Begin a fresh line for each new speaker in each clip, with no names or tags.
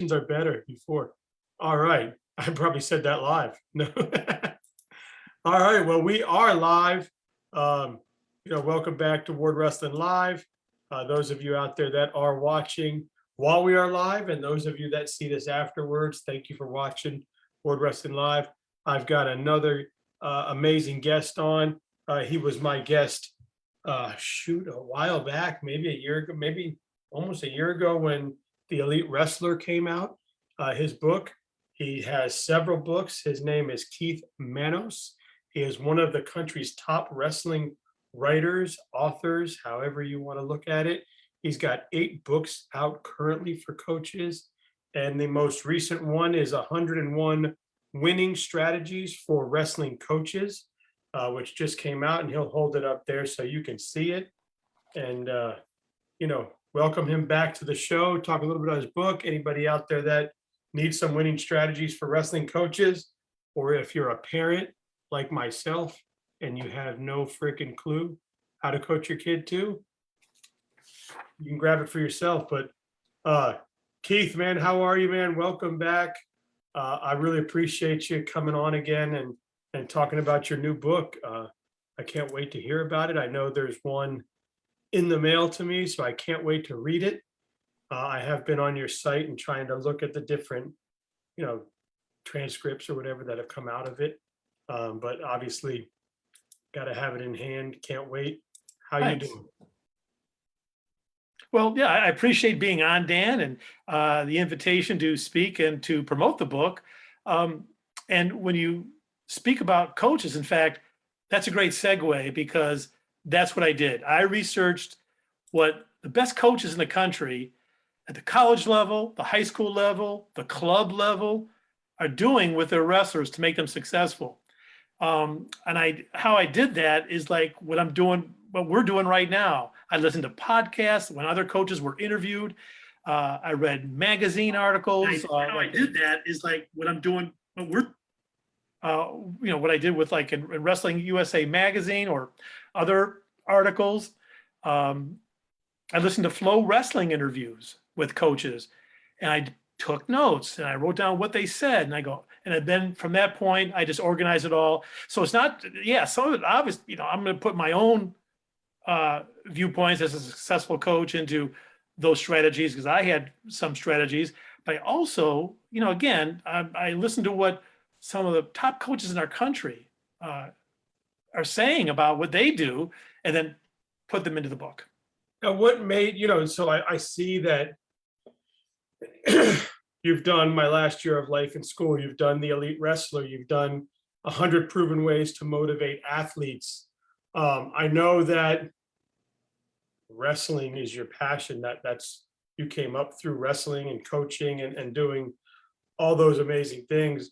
are better before. All right. I probably said that live. No. All right. Well, we are live. Welcome back to Word Wrestling Live. Those of you out there that are watching while we are live, and those of you that see this afterwards, thank you for watching Word Wrestling Live. I've got another amazing guest on. He was my guest, a while back, maybe a year ago, maybe almost a year ago when The Elite Wrestler came out, his book. He has several books. His name is Keith Manos. He is one of the country's top wrestling writers, authors, however you want to look at it. He's got 8 books out currently for coaches. And the most recent one is 101 Winning Strategies for Wrestling Coaches, which just came out, and he'll hold it up there so you can see it. And, welcome him back to the show, talk a little bit about his book. Anybody out there that needs some winning strategies for wrestling coaches, or if you're a parent like myself and you have no freaking clue how to coach your kid too, you can grab it for yourself. But Keith, man, how are you, man? Welcome back. I really appreciate you coming on again and talking about your new book. I can't wait to hear about it. I know there's one in the mail to me, so I can't wait to read it. I have been on your site and trying to look at the different, transcripts or whatever that have come out of it. But obviously, got to have it in hand. Can't wait. How you doing?
Well, yeah, I appreciate being on, Dan, and the invitation to speak and to promote the book. And when you speak about coaches, in fact, that's a great segue, because that's what I did. I researched what the best coaches in the country at the college level, the high school level, the club level are doing with their wrestlers to make them successful. And how I did that is like what we're doing right now. I listened to podcasts when other coaches were interviewed. I read magazine articles. How I did that is like what I'm doing, what I did with like in Wrestling U.S.A. magazine or other articles. I listened to Flow Wrestling interviews with coaches, and I took notes and I wrote down what they said, and then from that point, I just organized it all. So it's not, some of it obviously, I'm going to put my own viewpoints as a successful coach into those strategies, because I had some strategies, but I also, again, I listened to what some of the top coaches in our country are saying about what they do, and then put them into the book.
Now, what made, so I see that you've done My Last Year of Life in School, you've done The Elite Wrestler, you've done 100 Proven Ways to Motivate Athletes. I know that wrestling is your passion, that's you came up through wrestling and coaching and doing all those amazing things.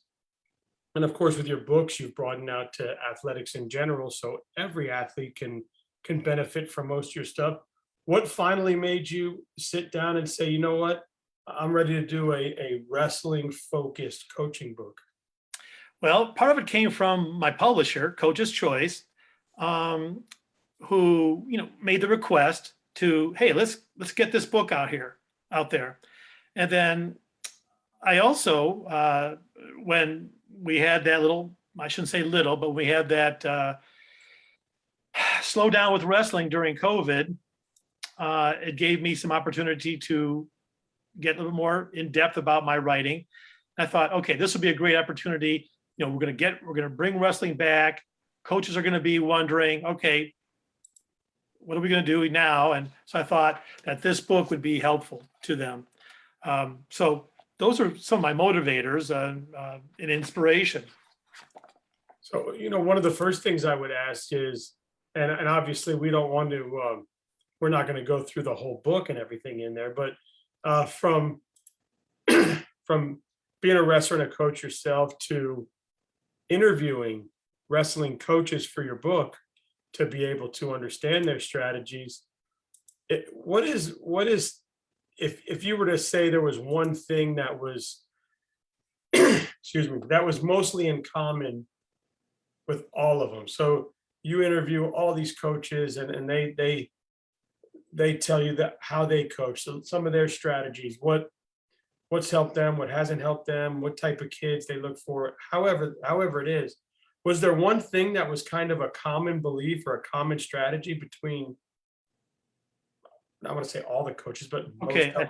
And of course, with your books, you've broadened out to athletics in general, so every athlete can benefit from most of your stuff. What finally made you sit down and say, you know what, I'm ready to do a wrestling-focused coaching book?
Well, part of it came from my publisher, Coach's Choice, who made the request to, hey, let's get this book out there. And then I also, when we had that little, I shouldn't say little, but we had that slow down with wrestling during COVID, it gave me some opportunity to get a little more in depth about my writing. I thought, okay, this would be a great opportunity. We're going to bring wrestling back. Coaches are going to be wondering, okay, what are we going to do now? And so I thought that this book would be helpful to them. So those are some of my motivators and inspiration.
So, one of the first things I would ask is, and obviously we don't want to, we're not going to go through the whole book and everything in there, but from being a wrestler and a coach yourself to interviewing wrestling coaches for your book to be able to understand their strategies, what is if you were to say there was one thing that was excuse me, that was mostly in common with all of them? So you interview all these coaches and they tell you that how they coach, so some of their strategies. What what's helped them, what hasn't helped them, what type of kids they look for, however it is. Was there one thing that was kind of a common belief or a common strategy between, I want to say all the coaches, but most
Okay,
of them?
I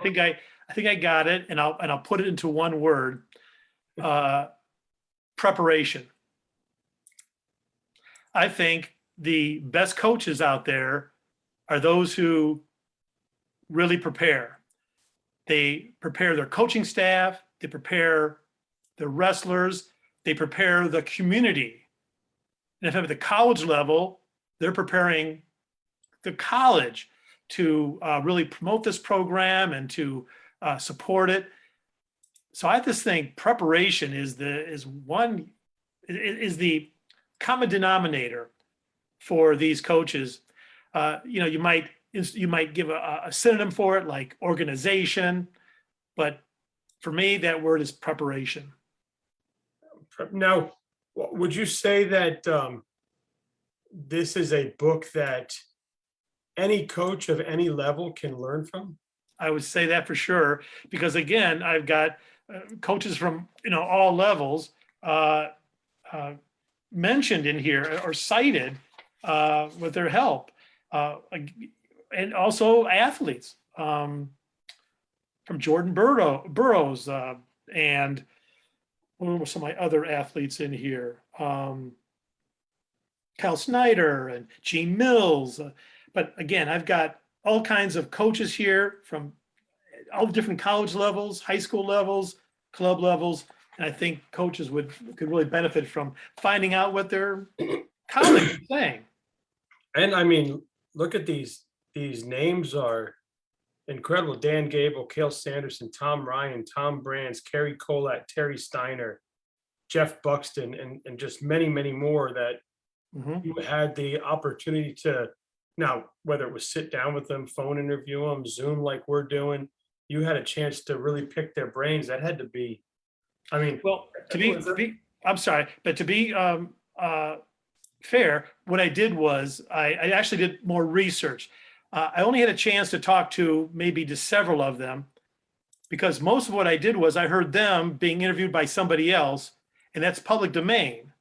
think I got it, and I'll put it into one word. Preparation. I think the best coaches out there are those who really prepare. They prepare their coaching staff, they prepare the wrestlers, they prepare the community. And if at the college level, they're preparing the college to really promote this program and to support it. So I just think preparation is the common denominator for these coaches. You might give a synonym for it, like organization, but for me, that word is preparation.
Now, would you say that this is a book that any coach of any level can learn from?
I would say that for sure, because again, I've got coaches from all levels mentioned in here or cited with their help, and also athletes from Jordan Burroughs and what were some of my other athletes in here? Cal Snyder and Gene Mills. But again, I've got all kinds of coaches here from all different college levels, high school levels, club levels. And I think coaches could really benefit from finding out what their colleagues are saying.
And I mean, look at these names are incredible. Dan Gable, Cale Sanderson, Tom Ryan, Tom Brands, Kerry Collette, Terry Steiner, Jeff Buxton, and just many, many more that you had the opportunity to, now, whether it was sit down with them, phone interview them, Zoom like we're doing, you had a chance to really pick their brains. That had to be, I mean,
well, I'm sorry, but to be fair, what I did was I actually did more research. I only had a chance to talk to maybe to several of them, because most of what I did was I heard them being interviewed by somebody else, and that's public domain.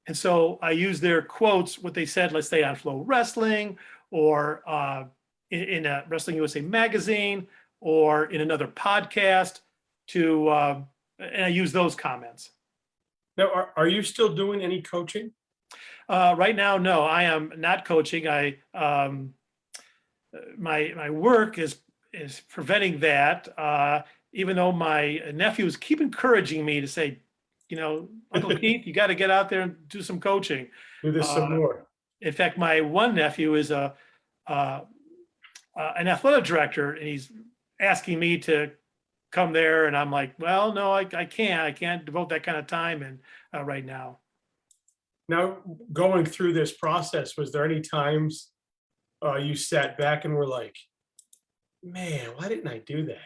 And so I used their quotes, what they said, let's say on Flow Wrestling, or in a Wrestling USA magazine, or in another podcast and I use those comments.
now, are you still doing any coaching?
Right now, no, I am not coaching. My work is preventing that. Even though my nephews keep encouraging me to say, Uncle Keith, you got to get out there and do some coaching.
Do this some more.
In fact, my one nephew is an athletic director, and he's asking me to come there, and I'm like, well, no, I can't devote that kind of time and right now.
Now, going through this process, was there any times you sat back and were like, man, why didn't I do that?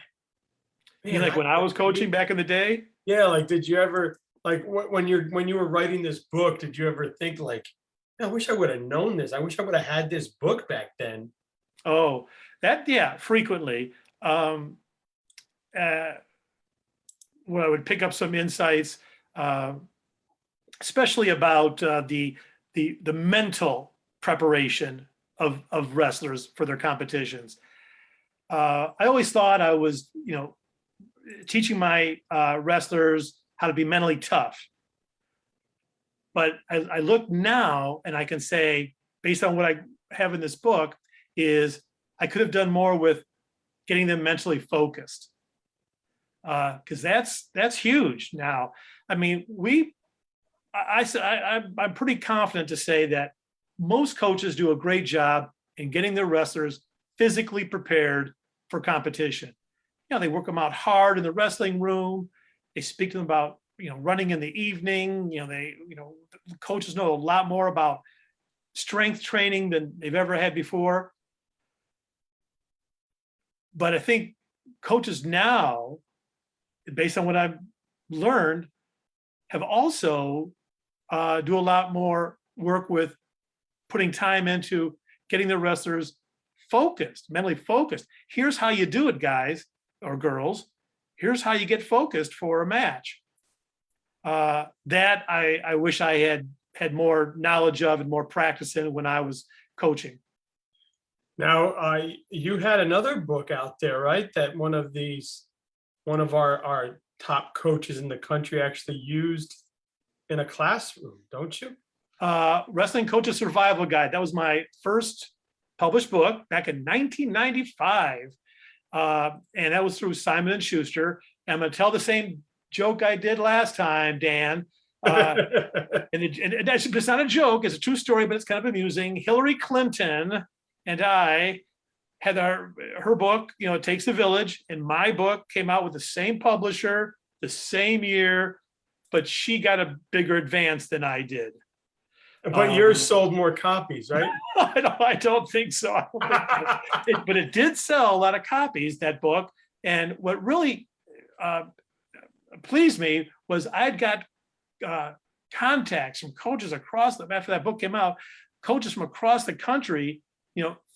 Man,
You mean like when I was coaching back in the day?
Yeah, like, did you ever, like, when you were writing this book, did you ever think like, I wish I would have known this. I wish I would have had this book back then.
Oh, yeah, frequently. When I would pick up some insights, especially about the mental preparation of wrestlers for their competitions. I always thought I was, teaching my wrestlers how to be mentally tough. But I look now and I can say, based on what I have in this book, is I could have done more with getting them mentally focused. Because that's huge now. I mean, I'm pretty confident to say that most coaches do a great job in getting their wrestlers physically prepared for competition. They work them out hard in the wrestling room. They speak to them about, running in the evening. The coaches know a lot more about strength training than they've ever had before. But I think coaches now, based on what I've learned, have also do a lot more work with putting time into getting the wrestlers focused, mentally focused. Here's how you do it, guys or girls. here's how you get focused for a match. That I wish I had more knowledge of and more practice in when I was coaching.
Now, you had another book out there, right? That one of our top coaches in the country actually used in a classroom, don't you?
Wrestling Coach's Survival Guide. That was my first published book back in 1995. And that was through Simon & Schuster. And I'm going to tell the same joke I did last time, Dan. And it's not a joke. It's a true story, but it's kind of amusing. Hillary Clinton and I had her book, It Takes a Village. And my book came out with the same publisher, the same year, but she got a bigger advance than I did.
But yours sold more copies, right?
I don't think so. But it did sell a lot of copies, that book. And what really pleased me was I'd got contacts from coaches after that book came out, coaches from across the country,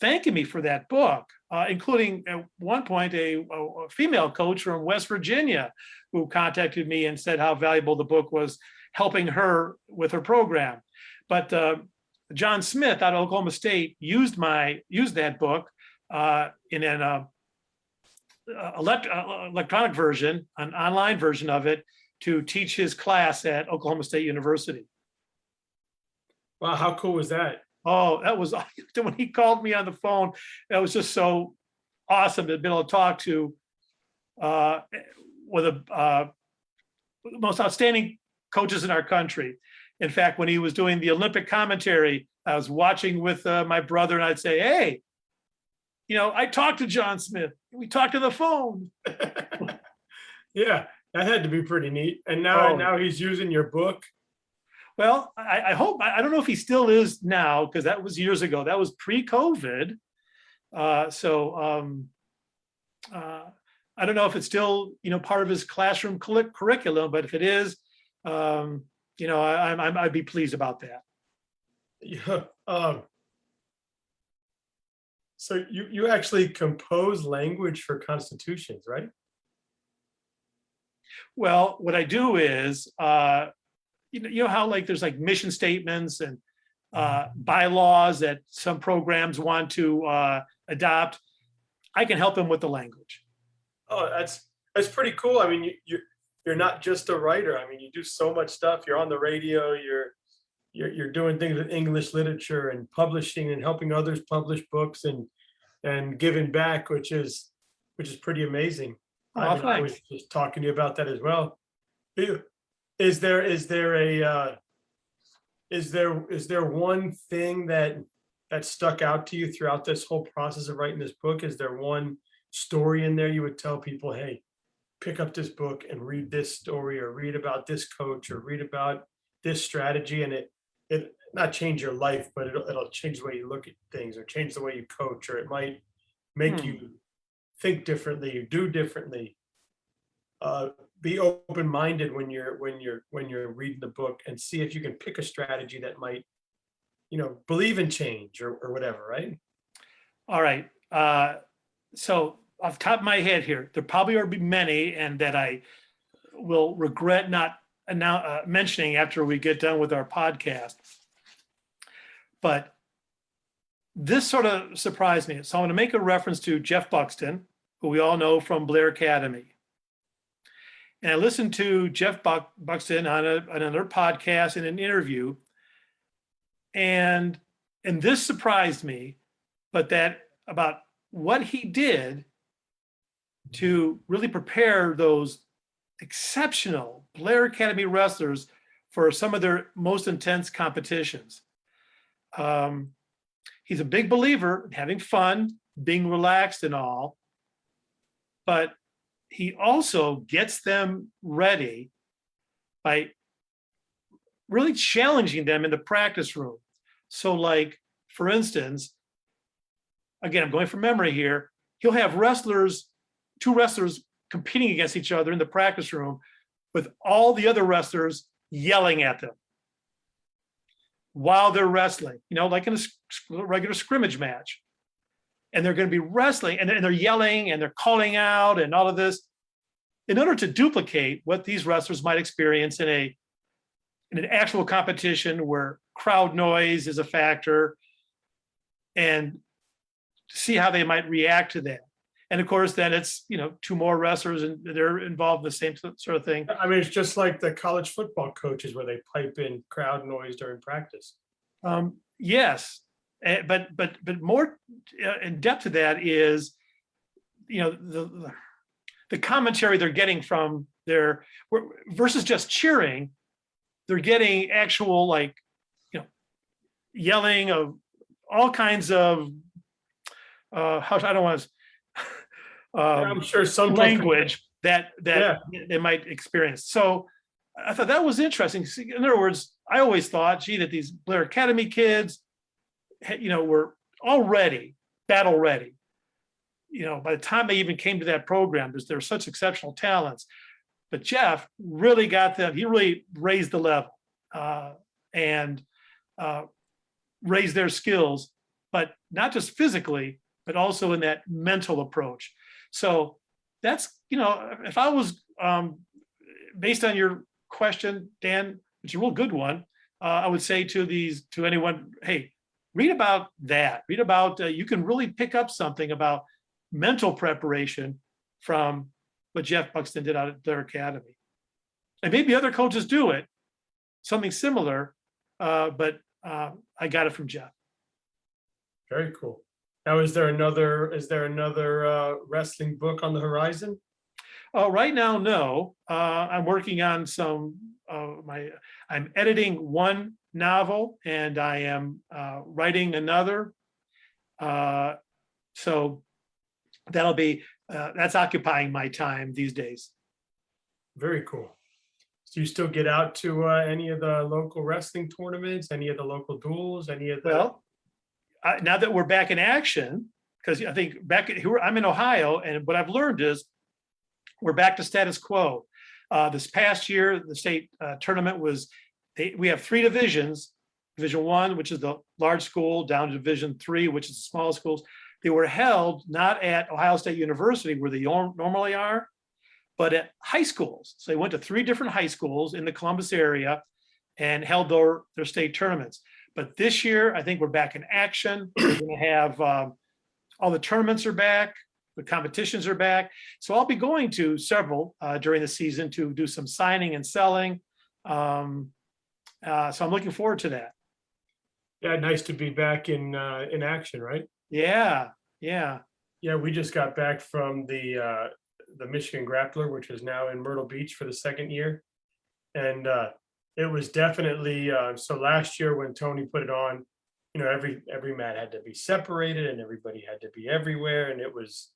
thanking me for that book, including at one point a female coach from West Virginia who contacted me and said how valuable the book was, helping her with her program. But John Smith out of Oklahoma State used that book in an electronic version, an online version of it, to teach his class at Oklahoma State University.
Wow, how cool was that?
Oh, that was, when he called me on the phone, that was just so awesome to be able to talk to one of the most outstanding coaches in our country. In fact, when he was doing the Olympic commentary, I was watching with my brother, and I'd say, hey, I talked to John Smith. We talked to the phone.
Yeah, that had to be pretty neat. And now he's using your book.
Well, I hope, I don't know if he still is now, because that was years ago. That was pre-COVID. I don't know if it's still, part of his classroom curriculum, but if it is, I'd be pleased about that.
Yeah. So you actually compose language for constitutions, right?
Well, what I do is, how there's mission statements and bylaws that some programs want to adopt. I can help them with the language.
Oh, that's pretty cool. I mean, you're not just a writer. I mean, you do so much stuff. You're on the radio. You're doing things with English literature and publishing and helping others publish books and giving back, which is pretty amazing. I was just talking to you about that as well. Is there one thing that stuck out to you throughout this whole process of writing this book? Is there one story in there you would tell people, hey, pick up this book and read this story, or read about this coach, or read about this strategy, and it not change your life, but it'll change the way you look at things, or change the way you coach, or it might make you think differently, do differently. Be open-minded when you're reading the book, and see if you can pick a strategy that might, believe in change or whatever, right?
All right. So off the top of my head here, there probably will be many, and that I will regret not mentioning after we get done with our podcast. But this sort of surprised me. So I'm going to make a reference to Jeff Buxton, who we all know from Blair Academy. And I listened to Jeff Buxton on another podcast in an interview. And this surprised me, but that about what he did to really prepare those exceptional Blair Academy wrestlers for some of their most intense competitions. He's a big believer in having fun, being relaxed and all, but he also gets them ready by really challenging them in the practice room. So for instance, again, I'm going from memory here, he'll have two wrestlers competing against each other in the practice room with all the other wrestlers yelling at them while they're wrestling, like in a regular scrimmage match. And they're going to be wrestling, and they're yelling and they're calling out and all of this. in order to duplicate what these wrestlers might experience in an actual competition where crowd noise is a factor, and see how they might react to that. And of course, then it's, two more wrestlers and they're involved in the same sort of thing.
I mean, it's just like the college football coaches where they pipe in crowd noise during practice.
Yes, but more in depth to that is, the commentary they're getting from their versus just cheering, they're getting actual yelling of all kinds of I don't want to.
I'm sure some
language that they might experience. So I thought that was interesting. In other words, I always thought, that these Blair Academy kids, were already battle ready. By the time they even came to that program, because they're such exceptional talents. But Jeff really got them. He really raised the level and raised their skills, but not just physically, but also in that mental approach. So that's, if I was, based on your question, Dan, which is a real good one, I would say to anyone, hey, read about that. Read about, you can really pick up something about mental preparation from what Jeff Buxton did out at their academy. And maybe other coaches do it, something similar, but I got it from Jeff.
Very cool. Now, is there another wrestling book on the horizon?
Right now, no. I'm working on I'm editing one novel and I am writing another. So that'll be, that's occupying my time these days.
Very cool. So you still get out to any of the local wrestling tournaments, any of the local duels, any of the...
Well, now that we're back in action, because I think I'm in Ohio, and what I've learned is we're back to status quo. This past year, the state tournament we have 3 divisions, Division 1, which is the large school, down to Division 3, which is the small schools. They were held not at Ohio State University where they normally are, but at high schools. So they went to 3 different high schools in the Columbus area and held their state tournaments. But this year, I think we're back in action. We're going to have all the tournaments are back, the competitions are back. So I'll be going to several during the season to do some signing and selling. So I'm looking forward to that.
Yeah, nice to be back in action, right?
Yeah.
Yeah, we just got back from the Michigan Grappler, which is now in Myrtle Beach for the 2nd year. And it was definitely, so last year when Tony put it on, every mat had to be separated and everybody had to be everywhere. And it was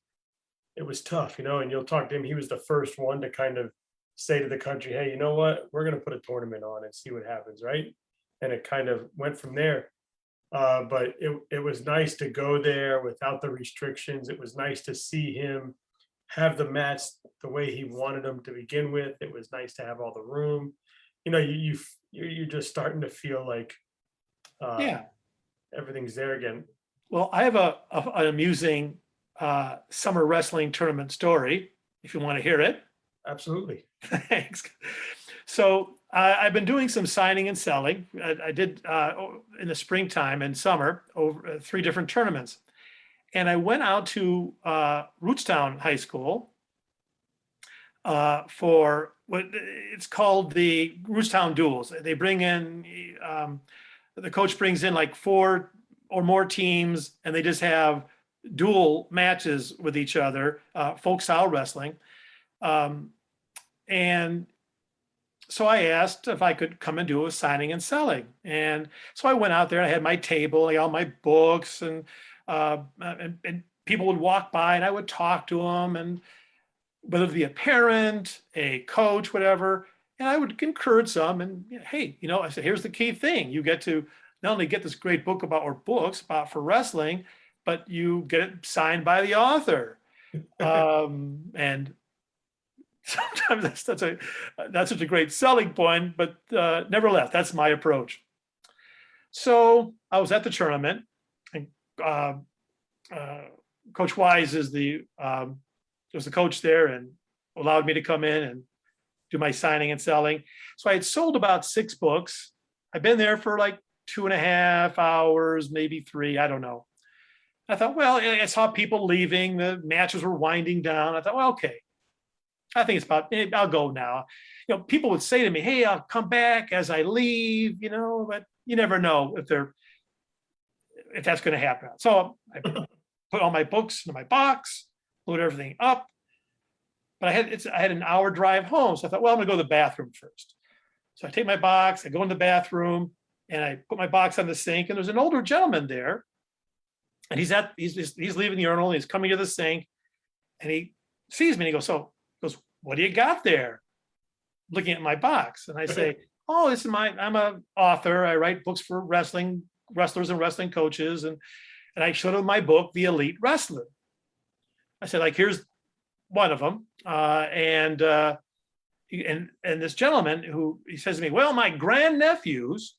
tough, and you'll talk to him. He was the first one to kind of say to the country, hey, you know what, we're going to put a tournament on and see what happens, right? And it kind of went from there. But it was nice to go there without the restrictions. It was nice to see him have the mats the way he wanted them to begin with. It was nice to have all the room. You're just starting to feel like everything's there again.
Well, I have an amusing summer wrestling tournament story, if you want to hear it.
Absolutely.
Thanks. So I've been doing some signing and selling. I did in the springtime and summer over 3 different tournaments. And I went out to Rootstown High School for what it's called the Rootstown Duels. They bring in, the coach brings in like 4 or more teams, and they just have dual matches with each other, folk style wrestling. And so I asked if I could come and do a signing and selling. And so I went out there, I had my table, all my books, and people would walk by and I would talk to them, and whether it be a parent, a coach, whatever, and I would encourage some. And hey, I said, here's the key thing. You get to not only get this great book for wrestling, but you get it signed by the author. And sometimes that's such a great selling point, but nevertheless, that's my approach. So I was at the tournament, and Coach Wise was the coach there, and allowed me to come in and do my signing and selling. So I had sold about 6 books. I've been there for like 2.5 hours, maybe 3, I don't know. I thought, well, I saw people leaving, the matches were winding down. I thought, well, okay, I think it's about, I'll go now. People would say to me, hey, I'll come back as I leave, but you never know if that's going to happen. So I put all my books in my box, load everything up. But I had an hour drive home. So I thought, well, I'm gonna go to the bathroom first. So I take my box, I go in the bathroom, and I put my box on the sink, and there's an older gentleman there. And he's leaving the urinal, and he's coming to the sink, and he sees me and he goes, what do you got there? Looking at my box. And I say, oh, I'm an author. I write books for wrestlers and wrestling coaches. And I showed him my book, The Elite Wrestler. I said, like, here's one of them. And this gentleman he says to me, well, my grandnephews,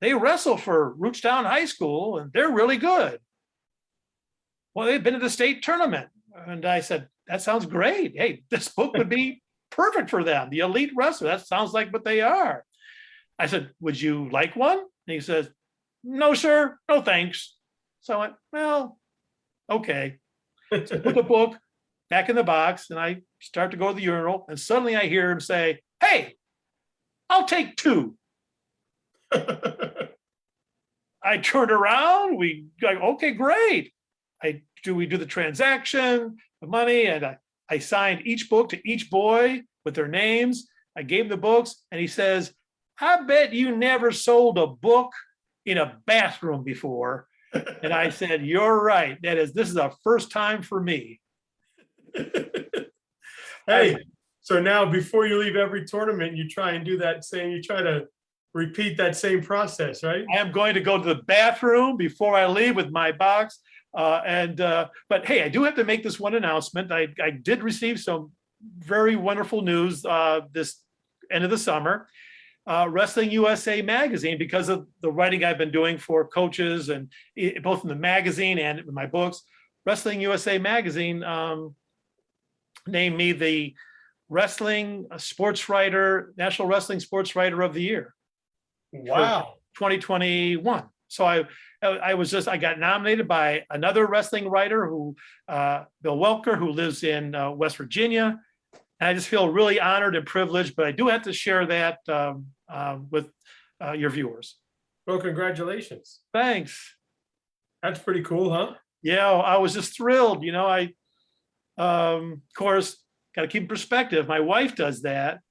they wrestle for Rootstown High School and they're really good. Well, they've been to the state tournament. And I said, that sounds great. Hey, this book would be perfect for them. The Elite Wrestler. That sounds like what they are. I said, would you like one? And he says, no, sir. No, thanks. So I went, well, okay. So I put the book back in the box and I start to go to the urinal, and suddenly I hear him say, hey, I'll take 2. I turned around, we go, okay, great. We do the transaction, the money, and I signed each book to each boy with their names. I gave him the books, and he says, I bet you never sold a book in a bathroom before. And I said, you're right. This is a first time for me.
Hey, so now before you leave every tournament, you try to repeat that same process, right?
I am going to go to the bathroom before I leave with my box. But hey, I do have to make this one announcement. I did receive some very wonderful news this end of the summer. Wrestling U.S.A. magazine, because of the writing I've been doing for coaches and both in the magazine and in my books, Wrestling USA magazine named me the National Wrestling Sports Writer of the Year.
Wow.
2021. So I got nominated by another wrestling writer Bill Welker, who lives in West Virginia. And I just feel really honored and privileged, but I do have to share that with your viewers.
Well, congratulations.
Thanks.
That's pretty cool, huh?
Yeah, I was just thrilled. Of course, got to keep in perspective. My wife does that.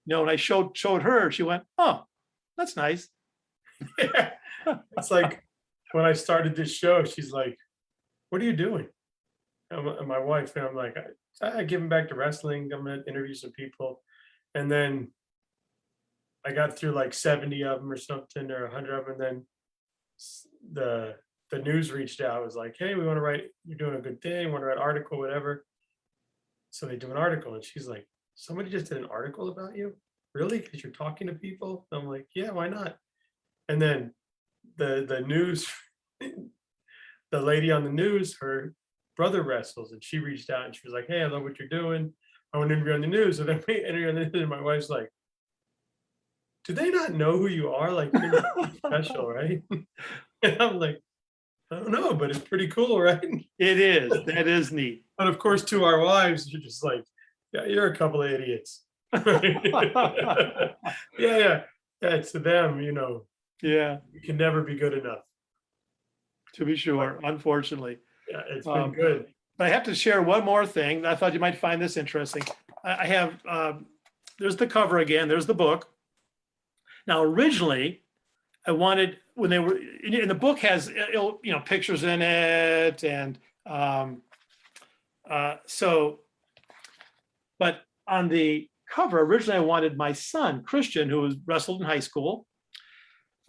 And I showed her, she went, oh, that's nice.
Yeah. It's like when I started this show, she's like, what are you doing? And my wife, and I'm like, I give them back to wrestling. I'm going to interview some people. And then I got through like 70 of them or something, or 100 of them. And then the news reached out. It was like, hey, we want to write, you're doing a good thing, want to write an article, whatever. So they do an article, and she's like, somebody just did an article about you? Really? Because you're talking to people? And I'm like, yeah, why not? And then the news, the lady on the news, her brother wrestles, and she reached out and she was like, hey, I love what you're doing. I want to interview on the news. So then we interview on the news, and my wife's like, do they not know who you are? Like, you're special, right? And I'm like, I don't know, but it's pretty cool, right?
It is. That is neat.
But of course, to our wives, you're just like, yeah, you're a couple of idiots. Yeah. It's to them,
Yeah,
you can never be good enough.
to be sure, unfortunately.
Yeah, it's been good.
But I have to share one more thing. I thought you might find this interesting. I have, there's the cover again, there's the book. Now, originally, I wanted, when they were, and the book has, pictures in it, and but on the cover, originally I wanted my son, Christian, who was wrestled in high school,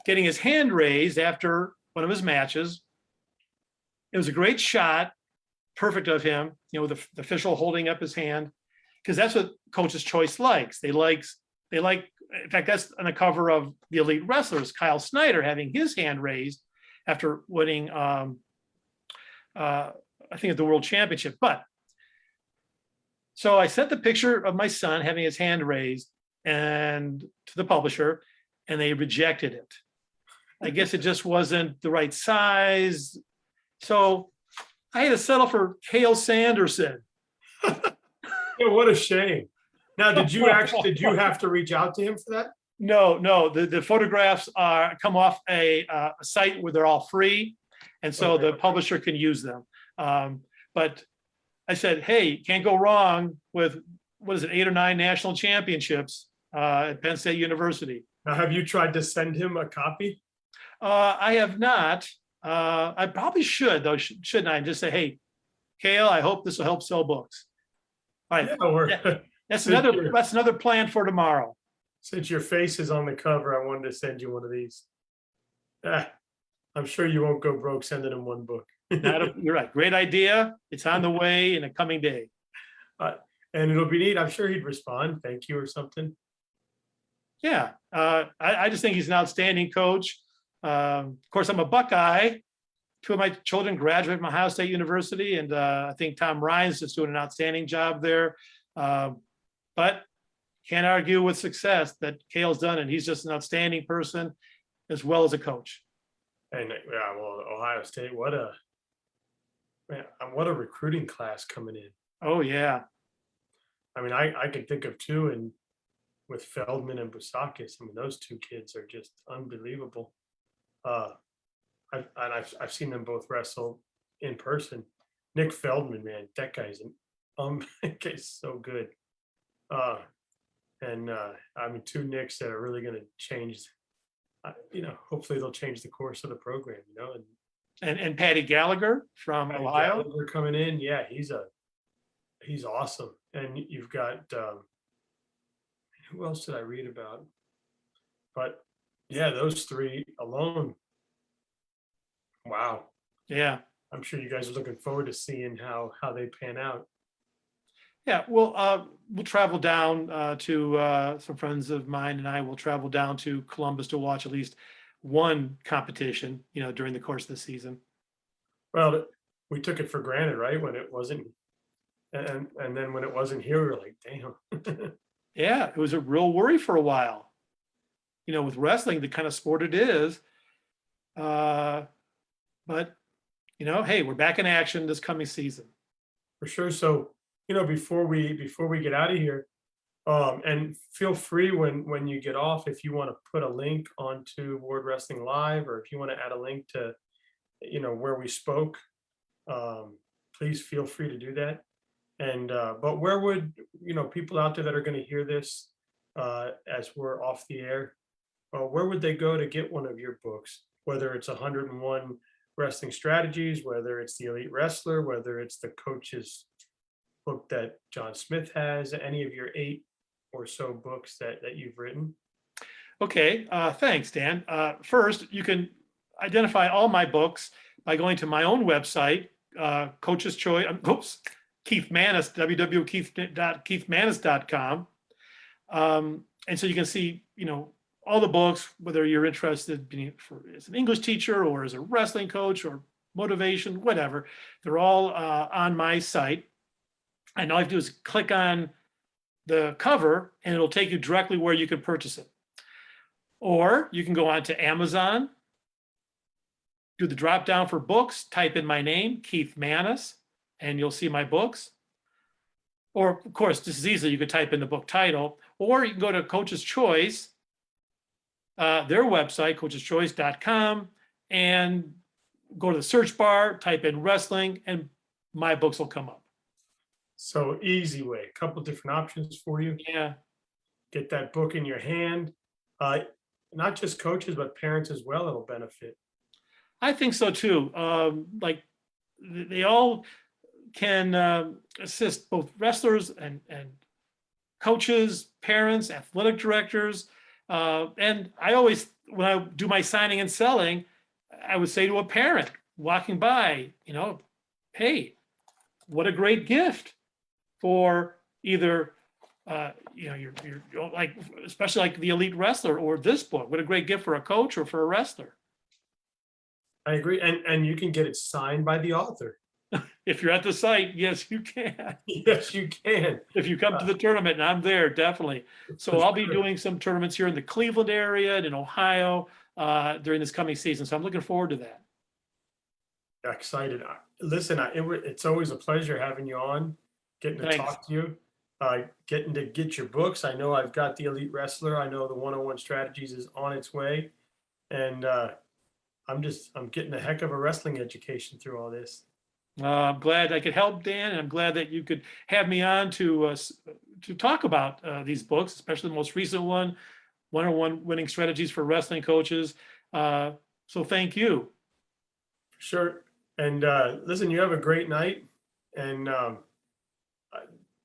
getting his hand raised after one of his matches. It was a great shot, perfect of him, with the official holding up his hand, because that's what Coach's Choice likes. They like, in fact, that's on the cover of the Elite Wrestlers, Kyle Snyder having his hand raised after winning, I think, at the World Championship. But So I sent the picture of my son having his hand raised and to the publisher, and they rejected it. I guess it just wasn't the right size. So I had to settle for Cale Sanderson.
Yeah, what a shame. Now, did you have to reach out to him for that?
No, the photographs come off a site where they're all free. And so
Okay.
the publisher can use them. But I said, hey, can't go wrong with, 8 or 9 national championships at Penn State University.
Now, have you tried to send him a copy?
I have not. I probably should, though, shouldn't I? And just say, hey, Cale, I hope this will help sell books. All right.
Yeah,
That's another plan for tomorrow.
since your face is on the cover, I wanted to send you one of these. I'm sure you won't go broke sending him one book.
You're right. Great idea. It's on the way in a coming day.
And it'll be neat. I'm sure he'd respond, thank you or something.
Yeah. I just think he's an outstanding coach. Of course, I'm a Buckeye. 2 of my children graduated from Ohio State University, and I think Tom Ryan's just doing an outstanding job there. But can't argue with success that Cale's done, and he's just an outstanding person as well as a coach.
And yeah, well, Ohio State, what a recruiting class coming in.
Oh yeah.
I mean, I can think of 2, and with Feldman and Busakis, I mean, those 2 kids are just unbelievable. I've seen them both wrestle in person. Nick Feldman, man, that guy's so good. I mean, 2 Nicks that are really going to change. Hopefully they'll change the course of the program.
And Patty Gallagher from Ohio.
Gallagher coming in, yeah, he's awesome. And you've got who else did I read about? But yeah, those 3 alone. Wow.
Yeah.
I'm sure you guys are looking forward to seeing how they pan out.
Yeah, we'll travel down to some friends of mine, and I will travel down to Columbus to watch at least one competition, during the course of the season.
Well, we took it for granted, right? When it wasn't, and then when it wasn't here, we were like, damn.
Yeah, it was a real worry for a while. With wrestling, the kind of sport it is. But hey, we're back in action this coming season.
For sure. So, before we get out of here, and feel free when you get off, if you want to put a link onto Ward Wrestling Live, or if you want to add a link to, where we spoke, please feel free to do that. And but where would people out there that are going to hear this as we're off the air, where would they go to get one of your books? Whether it's 101 Wrestling Strategies, whether it's the Elite Wrestler, whether it's the coach's book that John Smith has, any of your 8 or so books that you've written?
Okay, thanks, Dan. First, you can identify all my books by going to my own website, Coach's Choice. Keith Manos, www.keithmanos.com. And so you can see, all the books, whether you're interested as an English teacher or as a wrestling coach or motivation, whatever, they're all on my site. And all you have to do is click on the cover and it'll take you directly where you can purchase it. Or you can go on to Amazon, do the drop down for books, type in my name, Keith Manos, and you'll see my books. Or of course, just as easily, you could type in the book title, or you can go to Coach's Choice, their website, coacheschoice.com, and go to the search bar, type in wrestling, and my books will come up.
So easy way, a couple different options for you.
Yeah.
Get that book in your hand. Not just coaches, but parents as well, it'll benefit.
I think so too. Like they all can assist both wrestlers and coaches, parents, athletic directors. And I always, when I do my signing and selling, I would say to a parent walking by, hey, what a great gift for either, you're like, especially like the Elite Wrestler or this book. What a great gift for a coach or for a wrestler.
I agree. And you can get it signed by the author.
If you're at the site, yes, you can.
Yes, you can.
If you come to the tournament, and I'm there, definitely. So
For
I'll be
sure.
doing some tournaments here in the Cleveland area and in Ohio during this coming season. So I'm looking forward to that.
Excited. Listen, it's always a pleasure having you on, getting to
Thanks.
talk to you, getting to get your books. I know I've got the Elite Wrestler. I know the 101 Strategies is on its way. And I'm getting a heck of a wrestling education through all this.
I'm glad I could help, Dan, and I'm glad that you could have me on to talk about these books, especially the most recent one, 101 Winning Strategies for Wrestling Coaches. So thank you.
Sure. And listen, you have a great night. And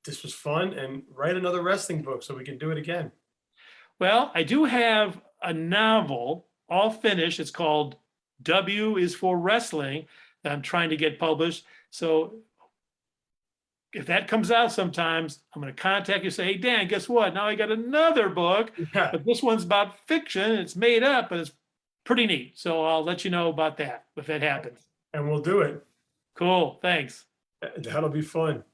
this was fun. And write another wrestling book so we can do it again.
Well, I do have a novel all finished. It's called W is for Wrestling that I'm trying to get published. So if that comes out sometimes, I'm going to contact you and say, hey, Dan, guess what? Now I got another book,
Yeah.
but this one's about fiction. It's made up, but it's pretty neat. So I'll let you know about that if that happens.
And we'll do it.
Cool. Thanks.
That'll be fun.